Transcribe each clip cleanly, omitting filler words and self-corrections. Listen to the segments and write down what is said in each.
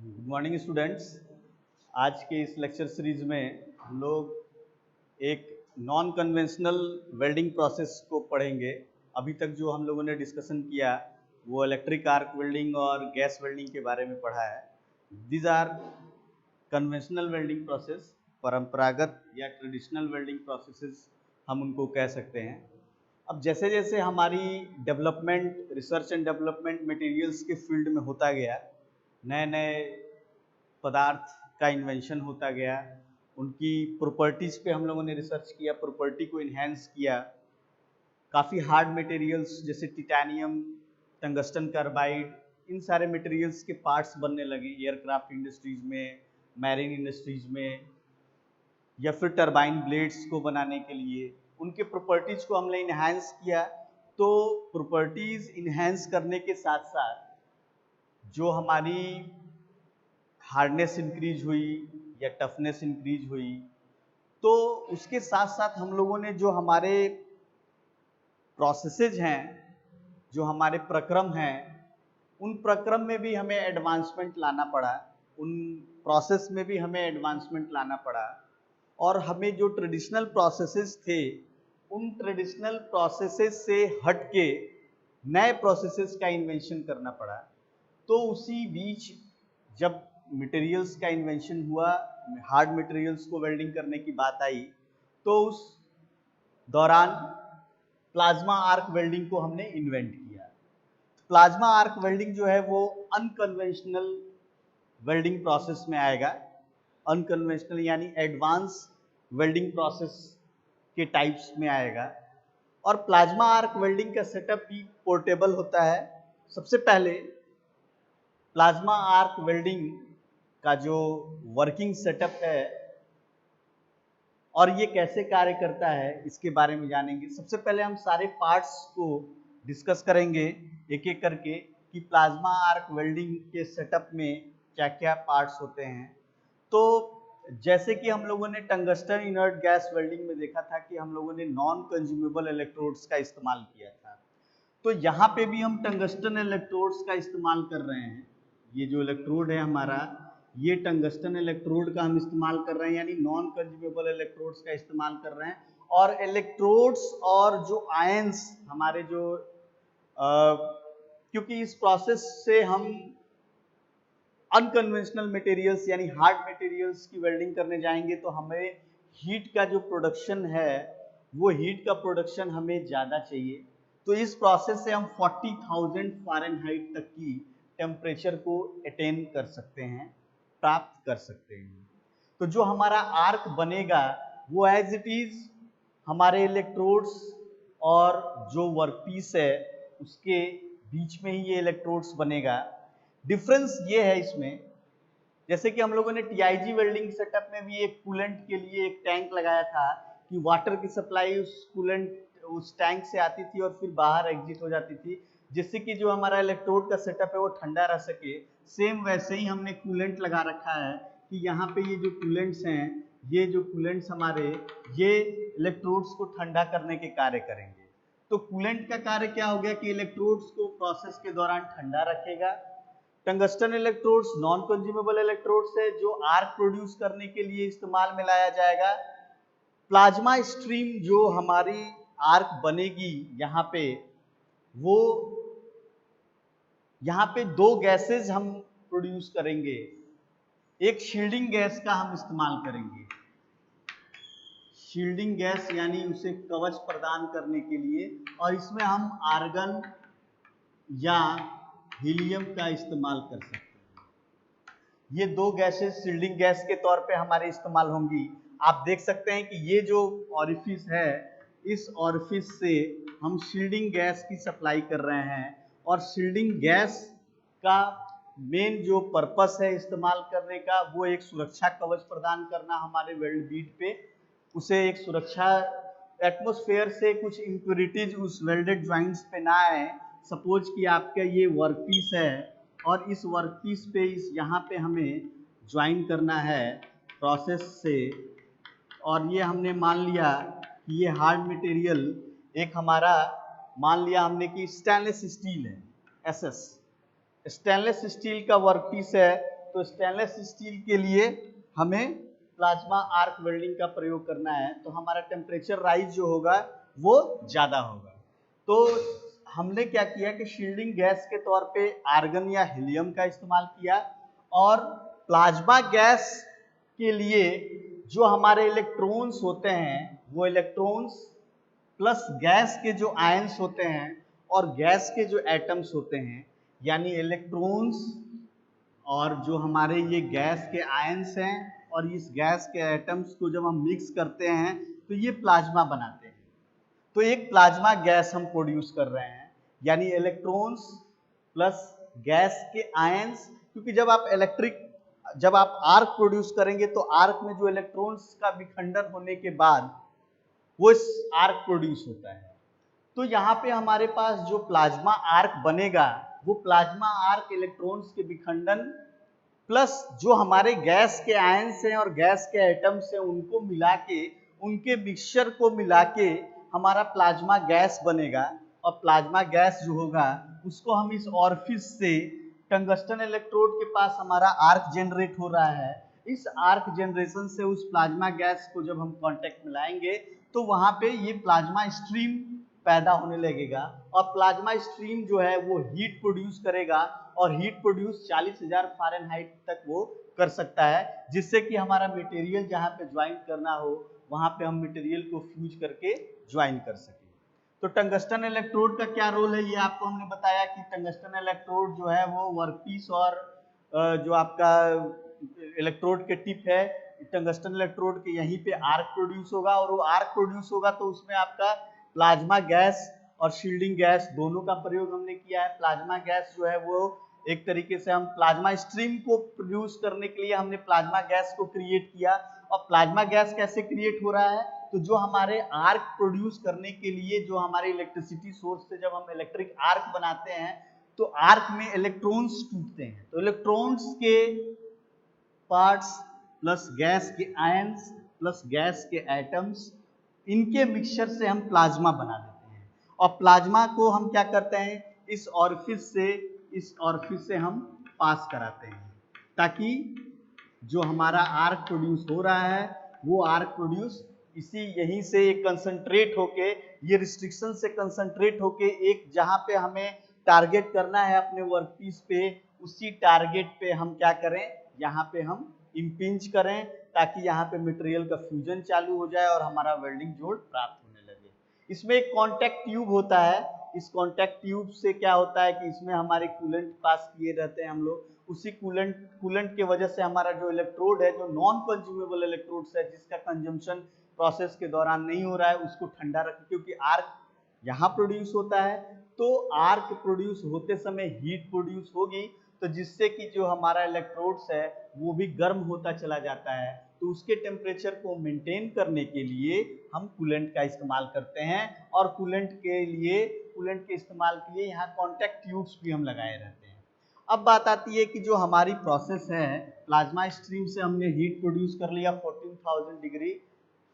Good morning students. आज के इस लेक्चर सीरीज में हम लोग एक नॉन कन्वेंशनल वेल्डिंग प्रोसेस को पढ़ेंगे। अभी तक जो हम लोगों ने डिस्कशन किया वो इलेक्ट्रिक आर्क वेल्डिंग और गैस वेल्डिंग के बारे में पढ़ा है। These are conventional welding process, परंपरागत या ट्रेडिशनल वेल्डिंग प्रोसेसेस हम उनको कह सकते हैं। अब जैसे जैसे हमारी development, research and development materials के फील्ड में होता गया, नए नए पदार्थ का इन्वेंशन होता गया, उनकी प्रॉपर्टीज़ पे हम लोगों ने रिसर्च किया, प्रॉपर्टी को इन्हेंस किया। काफ़ी हार्ड मटेरियल्स जैसे टिटेनियम, टंगस्टन कार्बाइड, इन सारे मटेरियल्स के पार्ट्स बनने लगे एयरक्राफ्ट इंडस्ट्रीज में, मैरीन इंडस्ट्रीज में, या फिर टरबाइन ब्लेड्स को बनाने के लिए उनके प्रॉपर्टीज़ को हमने इन्हेंस किया। तो प्रॉपर्टीज़ इन्हेंस करने के साथ साथ जो हमारी हार्डनेस इंक्रीज हुई या टफनेस इंक्रीज हुई, तो उसके साथ साथ हम लोगों ने जो हमारे प्रोसेसेज हैं, जो हमारे प्रक्रम हैं, उन प्रक्रम में भी हमें एडवांसमेंट लाना पड़ा, उन प्रोसेस में भी हमें एडवांसमेंट लाना पड़ा। और हमें जो ट्रेडिशनल प्रोसेसेस थे उन ट्रेडिशनल प्रोसेसेस से हट के नए प्रोसेसेस का इन्वेंशन करना पड़ा। तो उसी बीच जब मटेरियल्स का इन्वेंशन हुआ, हार्ड मटेरियल्स को वेल्डिंग करने की बात आई, तो उस दौरान प्लाज्मा आर्क वेल्डिंग को हमने इन्वेंट किया। प्लाज्मा आर्क वेल्डिंग जो है वो अनकन्वेंशनल वेल्डिंग प्रोसेस में आएगा। अनकन्वेंशनल यानी एडवांस वेल्डिंग प्रोसेस के टाइप्स में आएगा। और प्लाज्मा आर्क वेल्डिंग का सेटअप भी पोर्टेबल होता है। सबसे पहले प्लाज्मा आर्क वेल्डिंग का जो वर्किंग सेटअप है और ये कैसे कार्य करता है इसके बारे में जानेंगे। सबसे पहले हम सारे पार्ट्स को डिस्कस करेंगे एक एक करके कि प्लाज्मा आर्क वेल्डिंग के सेटअप में क्या क्या पार्ट्स होते हैं। तो जैसे कि हम लोगों ने टंगस्टन इनर्ट गैस वेल्डिंग में देखा था कि हम लोगों ने नॉन कंज्यूमेबल इलेक्ट्रोड्स का इस्तेमाल किया था, तो यहाँ पे भी हम टंगस्टन इलेक्ट्रोड्स का इस्तेमाल कर रहे हैं। ये जो इलेक्ट्रोड है हमारा, ये टंगस्टन इलेक्ट्रोड का हम इस्तेमाल कर रहे हैं, यानी नॉन कंज्यूमेबल इलेक्ट्रोड्स का इस्तेमाल कर रहे हैं। और इलेक्ट्रोड्स और जो आयंस हमारे जो क्योंकि इस प्रोसेस से हम अनकन्वेंशनल मटेरियल्स यानी हार्ड मटेरियल्स की वेल्डिंग करने जाएंगे, तो हमें हीट का जो प्रोडक्शन है वो हीट का प्रोडक्शन हमें ज़्यादा चाहिए। तो इस प्रोसेस से हम 40,000 फ़ारेनहाइट तक की टेम्परेचर को अटेन कर सकते हैं, प्राप्त कर सकते हैं। तो जो हमारा आर्क बनेगा वो एज इट इज हमारे इलेक्ट्रोड्स और जो वर्कपीस है उसके बीच में ही ये इलेक्ट्रोड्स बनेगा। डिफरेंस ये है इसमें, जैसे कि हम लोगों ने टीआईजी वेल्डिंग सेटअप में भी एक कूलेंट के लिए एक टैंक लगाया था कि वाटर की सप्लाई उस कूलेंट उस टैंक से आती थी और फिर बाहर एग्जिट हो जाती थी, जिससे कि जो हमारा इलेक्ट्रोड का सेटअप है वो ठंडा रह सके। सेम वैसे ही हमने कूलेंट लगा रखा है कि यहाँ पे ये जो कूलेंट्स हैं, ये जो कूलेंट्स हमारे, ये इलेक्ट्रोड्स को ठंडा करने के कार्य करेंगे। तो कूलेंट का कार्य क्या हो गया कि इलेक्ट्रोड्स को प्रोसेस के दौरान ठंडा रखेगा। Tungsten electrodes non consumable electrodes है जो आर्क प्रोड्यूस करने के लिए इस्तेमाल में लाया जाएगा। प्लाज्मा स्ट्रीम जो हमारी आर्क बनेगी यहाँ पे, वो यहाँ पे दो गैसेस हम प्रोड्यूस करेंगे। एक शील्डिंग गैस का हम इस्तेमाल करेंगे, शील्डिंग गैस यानी उसे कवच प्रदान करने के लिए, और इसमें हम आर्गन या हीलियम का इस्तेमाल कर सकते हैं। ये दो गैसेस शील्डिंग गैस के तौर पे हमारे इस्तेमाल होंगी। आप देख सकते हैं कि ये जो ऑरिफिस है, इस ऑरिफिस से हम शील्डिंग गैस की सप्लाई कर रहे हैं। और शील्डिंग गैस का मेन जो पर्पस है इस्तेमाल करने का, वो एक सुरक्षा कवच प्रदान करना हमारे वेल्ड बीट पे, उसे एक सुरक्षा, एटमॉस्फेयर से कुछ इम्प्योरिटीज उस वेल्डेड ज्वाइंट्स पे ना आए। सपोज कि आपका ये वर्कपीस है और इस वर्कपीस पे इस यहाँ पे हमें ज्वाइन करना है प्रोसेस से, और ये हमने मान लिया कि ये हार्ड मटेरियल एक हमारा, मान लिया हमने कि स्टेनलेस स्टील है, एसएस स्टेनलेस स्टील का वर्कपीस है। तो स्टेनलेस स्टील के लिए हमें प्लाज्मा आर्क वेल्डिंग का प्रयोग करना है, तो हमारा टेम्परेचर राइज जो होगा वो ज्यादा होगा। तो हमने क्या किया कि शील्डिंग गैस के तौर पे आर्गन या हीलियम का इस्तेमाल किया, और प्लाज्मा गैस के लिए जो हमारे इलेक्ट्रॉन्स होते हैं वो इलेक्ट्रॉन्स प्लस गैस के जो आयंस होते हैं और गैस के जो एटम्स होते हैं, यानी इलेक्ट्रॉन्स और जो हमारे ये गैस के आयंस हैं और इस गैस के एटम्स को जब हम मिक्स करते हैं तो ये प्लाज्मा बनाते हैं। तो एक प्लाज्मा गैस हम प्रोड्यूस कर रहे हैं, यानी इलेक्ट्रॉन्स प्लस गैस के आयंस, क्योंकि जब आप आर्क प्रोड्यूस करेंगे तो आर्क में जो इलेक्ट्रॉन्स का विखंडन होने के बाद वो इस आर्क प्रोड्यूस होता है। तो यहाँ पे हमारे पास जो प्लाज्मा आर्क बनेगा वो प्लाज्मा आर्क इलेक्ट्रॉन्स के विखंडन प्लस जो हमारे गैस के आयंस हैं और गैस के एटम्स हैं उनको मिला के, उनके मिक्सचर को मिला के हमारा प्लाज्मा गैस बनेगा। और प्लाज्मा गैस जो होगा उसको हम इस ऑरिफिस से, टंगस्टन इलेक्ट्रोड के पास हमारा आर्क जनरेट हो रहा है, इस आर्क जनरेशन से उस प्लाज्मा गैस को जब हम कांटेक्ट में लाएंगे तो वहां पे ये प्लाज्मा स्ट्रीम पैदा होने लगेगा, और प्लाज्मा स्ट्रीम जो है वो हीट प्रोड्यूस करेगा, और हीट प्रोड्यूस 40,000 फ़ारेनहाइट तक वो कर सकता है, जिससे कि हमारा मटेरियल जहाँ पे ज्वाइन करना हो वहां पे हम मटेरियल को फ्यूज करके ज्वाइन कर सकें। तो टंगस्टन इलेक्ट्रोड का क्या रोल है, ये आपको हमने बताया कि टंगस्टन इलेक्ट्रोड जो है वो वर्कपीस और जो आपका इलेक्ट्रोड के टिप है, टंगस्टन इलेक्ट्रोड के यहीं पे आर्क प्रोड्यूस होगा, और वो आर्क प्रोड्यूस होगा तो उसमें आपका प्लाज्मा गैस और शील्डिंग गैस दोनों का प्रयोग हमने किया है। प्लाज्मा गैस जो है वो एक तरीके से हम प्लाज्मा स्ट्रीम को प्रोड्यूस करने के लिए हमने प्लाज्मा गैस को क्रिएट किया। और प्लाज्मा गैस कैसे क्रिएट हो रहा है, तो जो हमारे आर्क प्रोड्यूस करने के लिए जो हमारे इलेक्ट्रिसिटी सोर्स से जब हम इलेक्ट्रिक आर्क बनाते हैं तो आर्क में इलेक्ट्रॉन्स टूटते हैं, तो इलेक्ट्रॉन्स के पार्ट्स प्लस गैस के आयंस प्लस गैस के एटम्स, इनके मिक्सचर से हम प्लाज्मा बना देते हैं। और प्लाज्मा को हम क्या करते हैं, इस ऑरिफिस से हम पास कराते हैं, ताकि जो हमारा आर्क प्रोड्यूस हो रहा है वो आर्क प्रोड्यूस यहीं से कंसंट्रेट होके, ये रिस्ट्रिक्शन से कंसंट्रेट होके एक जहां पे हमें टारगेट करना है अपने वर्कपीस पे, उसी टारगेट पे हम क्या करें, यहाँ पे हम इम्पिंच करें, ताकि यहाँ पे मटेरियल का फ्यूजन चालू हो जाए और हमारा वेल्डिंग जोड़ प्राप्त होने लगे। इसमें एक कॉन्टैक्ट ट्यूब होता है, इस कॉन्टैक्ट ट्यूब से क्या होता है कि इसमें हमारे कूलेंट पास किए रहते हैं हम लोग, उसी कूलेंट के वजह से हमारा जो इलेक्ट्रोड है, जो नॉन कंज्यूमेबल इलेक्ट्रोड्स है, जिसका कंजम्पशन प्रोसेस के दौरान नहीं हो रहा है, उसको ठंडा रखें, क्योंकि आर्क यहाँ प्रोड्यूस होता है, तो आर्क प्रोड्यूस होते समय हीट प्रोड्यूस होगी, तो जिससे कि जो हमारा इलेक्ट्रोड्स है वो भी गर्म होता चला जाता है। तो उसके टेम्परेचर को मेंटेन करने के लिए हम कूलेंट का इस्तेमाल करते हैं, और कूलेंट के इस्तेमाल के लिए यहाँ कॉन्टैक्ट ट्यूब्स भी हम लगाए रहते हैं। अब बात आती है कि जो हमारी प्रोसेस है, प्लाज्मा स्ट्रीम से हमने हीट प्रोड्यूस कर लिया 14,000 डिग्री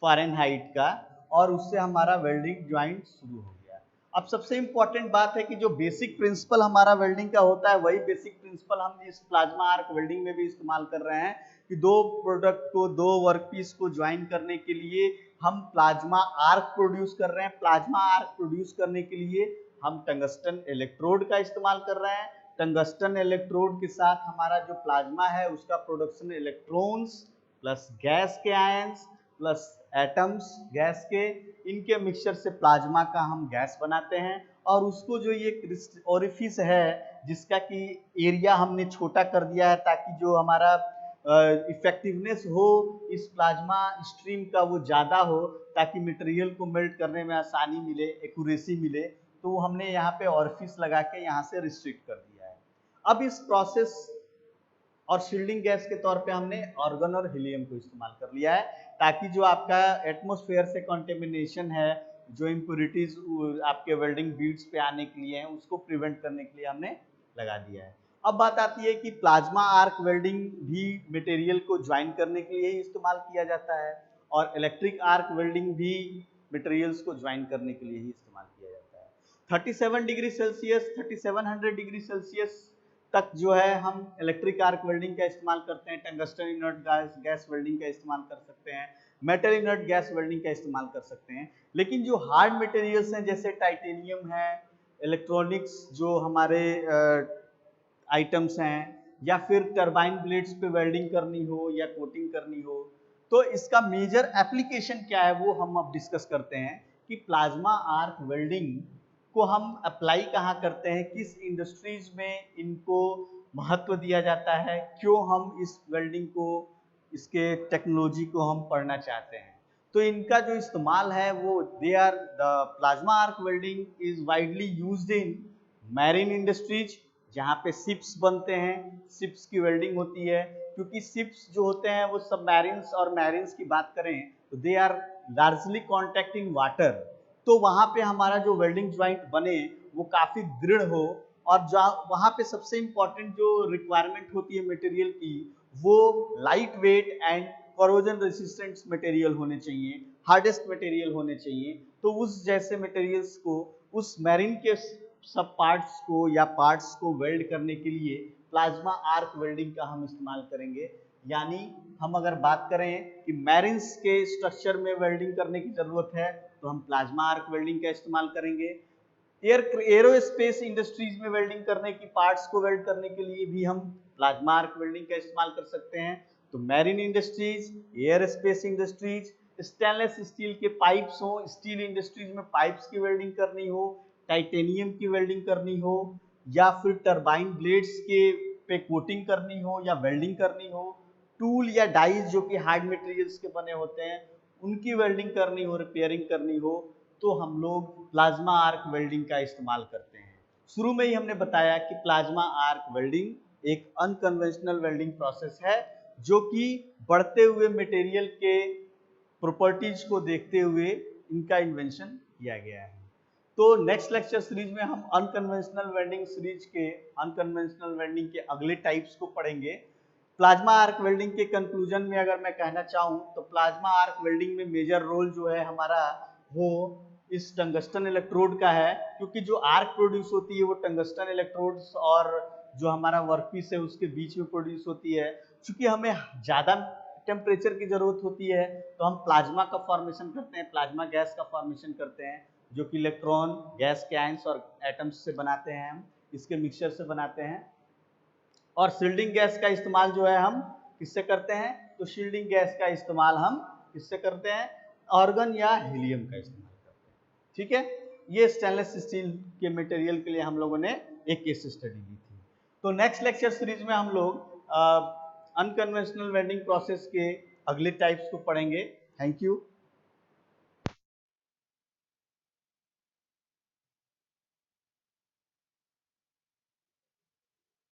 फ़ारेनहाइट का, और उससे हमारा वेल्डिंग ज्वाइंट शुरू हो गया। अब सबसे इंपॉर्टेंट बात है कि जो बेसिक प्रिंसिपल हमारा वेल्डिंग का होता है वही बेसिक प्रिंसिपल हम इस प्लाज्मा आर्क वेल्डिंग में भी इस्तेमाल कर रहे हैं, कि दो वर्कपीस को ज्वाइन करने के लिए हम प्लाज्मा आर्क प्रोड्यूस कर रहे हैं। प्लाज्मा आर्क प्रोड्यूस करने के लिए हम टंगस्टन इलेक्ट्रोड का इस्तेमाल कर रहे हैं। टंगस्टन इलेक्ट्रोड के साथ हमारा जो प्लाज्मा है उसका प्रोडक्शन इलेक्ट्रॉन्स प्लस गैस के आयंस प्लस एटम्स गैस के, इनके मिक्सचर से प्लाज्मा का हम गैस बनाते हैं, और उसको जो ये ओरिफिस है जिसका कि एरिया हमने छोटा कर दिया है ताकि जो हमारा इफेक्टिवनेस हो इस प्लाज्मा स्ट्रीम का वो ज़्यादा हो, ताकि मटेरियल को मेल्ट करने में आसानी मिले, एक्यूरेसी मिले, तो हमने यहाँ पे ऑरिफिस लगा के यहाँ से रिस्ट्रिक्ट कर दिया है। अब इस प्रोसेस और शील्डिंग गैस के तौर पे हमने आर्गन और हीलियम को इस्तेमाल कर लिया है, ताकि जो आपका एटमॉस्फेयर से कंटेमिनेशन है, जो इम्प्योरिटीज आपके वेल्डिंग बीड्स पे आने के लिए हैं, उसको प्रिवेंट करने के लिए हमने लगा दिया है। अब बात आती है कि प्लाज्मा आर्क वेल्डिंग भी मटेरियल को ज्वाइन करने के लिए ही इस्तेमाल किया जाता है, और इलेक्ट्रिक आर्क वेल्डिंग भी मटेरियल्स को ज्वाइन करने के लिए ही इस्तेमाल किया जाता है। 37 डिग्री सेल्सियस 3700 डिग्री सेल्सियस तक जो है हम इलेक्ट्रिक आर्क वेल्डिंग का इस्तेमाल करते हैं, टंगस्टन इनर्ट गैस वेल्डिंग का इस्तेमाल कर सकते हैं, मेटल इनर्ट गैस वेल्डिंग का इस्तेमाल कर सकते हैं। लेकिन जो हार्ड मटेरियल्स हैं जैसे टाइटेनियम है, इलेक्ट्रॉनिक्स जो हमारे आइटम्स हैं, या फिर टरबाइन ब्लेड्स पे वेल्डिंग करनी हो या कोटिंग करनी हो, तो इसका मेजर एप्लीकेशन क्या है वो हम अब डिस्कस करते हैं कि प्लाज्मा आर्क वेल्डिंग को हम अप्लाई कहाँ करते हैं, किस इंडस्ट्रीज में इनको महत्व दिया जाता है, क्यों हम इस वेल्डिंग को, इसके टेक्नोलॉजी को हम पढ़ना चाहते हैं। तो इनका जो इस्तेमाल है वो they are the plasma arc welding is widely used in marine industries, जहाँ पे शिप्स बनते हैं, शिप्स की वेल्डिंग होती है, क्योंकि शिप्स जो होते हैं वो सबमैरिन्स और मैरिन्स की बात करें तो they are largely contact in water, तो वहाँ पे हमारा जो वेल्डिंग ज्वाइंट बने वो काफी दृढ़ हो, और वहाँ पे सबसे इंपॉर्टेंट जो रिक्वायरमेंट होती है मटेरियल की वो light weight and corrosion resistant material होने चाहिए, हार्डेस्ट मटेरियल होने चाहिए। तो उस जैसे मटेरियल्स को, उस मैरिन के सब पार्ट्स को या पार्ट्स को वेल्ड करने के लिए प्लाज्मा आर्क वेल्डिंग का हम इस्तेमाल करेंगे। यानी हम अगर बात करें कि मैरिन्स के स्ट्रक्चर में वेल्डिंग करने की जरूरत है तो हम प्लाज्मा आर्क वेल्डिंग का इस्तेमाल करेंगे। एरोस्पेस इंडस्ट्रीज में वेल्डिंग करने की, पार्ट्स को वेल्ड करने के लिए भी हम प्लाज्मा आर्क वेल्डिंग का इस्तेमाल कर सकते हैं। तो marine industries, aerospace industries, stainless steel के पाइप्स हो, स्टील इंडस्ट्रीज में पाइप्स की वेल्डिंग करनी हो, टाइटेनियम की वेल्डिंग करनी हो, या फिर टरबाइन ब्लेड्स के पे कोटिंग करनी हो या वेल्डिंग करनी हो, टूल या डाइज जो कि हार्ड मटेरियल्स के बने होते हैं उनकी वेल्डिंग करनी हो, रिपेयरिंग करनी हो, तो हम लोग प्लाज्मा आर्क वेल्डिंग का इस्तेमाल करते हैं। शुरू में ही हमने बताया कि प्लाज्मा आर्क वेल्डिंग एक अनकन्वेंशनल वेल्डिंग प्रोसेस है जो कि बढ़ते हुए मटेरियल के प्रॉपर्टीज को देखते हुए इनका इन्वेंशन किया गया है। तो नेक्स्ट लेक्चर सीरीज में हम अनकन्वेंशनल वेल्डिंग सीरीज के, अनकन्वेंशनल वेल्डिंग के अगले टाइप्स को पढ़ेंगे। प्लाज्मा आर्क वेल्डिंग के कंक्लूजन में अगर मैं कहना चाहूँ तो प्लाज्मा आर्क वेल्डिंग में मेजर रोल जो है हमारा वो इस टंगस्टन इलेक्ट्रोड का है, क्योंकि जो आर्क प्रोड्यूस होती है वो टंगस्टन इलेक्ट्रोड्स और जो हमारा वर्कपीस है उसके बीच में प्रोड्यूस होती है। चूंकि हमें ज्यादा टेम्परेचर की जरूरत होती है तो हम प्लाज्मा का फॉर्मेशन करते हैं, प्लाज्मा गैस का फॉर्मेशन करते हैं, जो कि इलेक्ट्रॉन, गैस के आयंस और एटम्स से बनाते हैं, हम इसके मिक्सचर से बनाते हैं। और शील्डिंग गैस का इस्तेमाल जो है हम किससे करते हैं, तो शील्डिंग गैस का इस्तेमाल हम किससे करते हैं, ऑर्गन या हीलियम का इस्तेमाल करते हैं। ठीक है, ये स्टेनलेस स्टील के मटेरियल के लिए हम लोगों ने एक केस स्टडी दी थी। तो नेक्स्ट लेक्चर सीरीज में हम लोग अनकन्वेंशनल वेल्डिंग प्रोसेस के अगले टाइप्स को पढ़ेंगे। Thank you.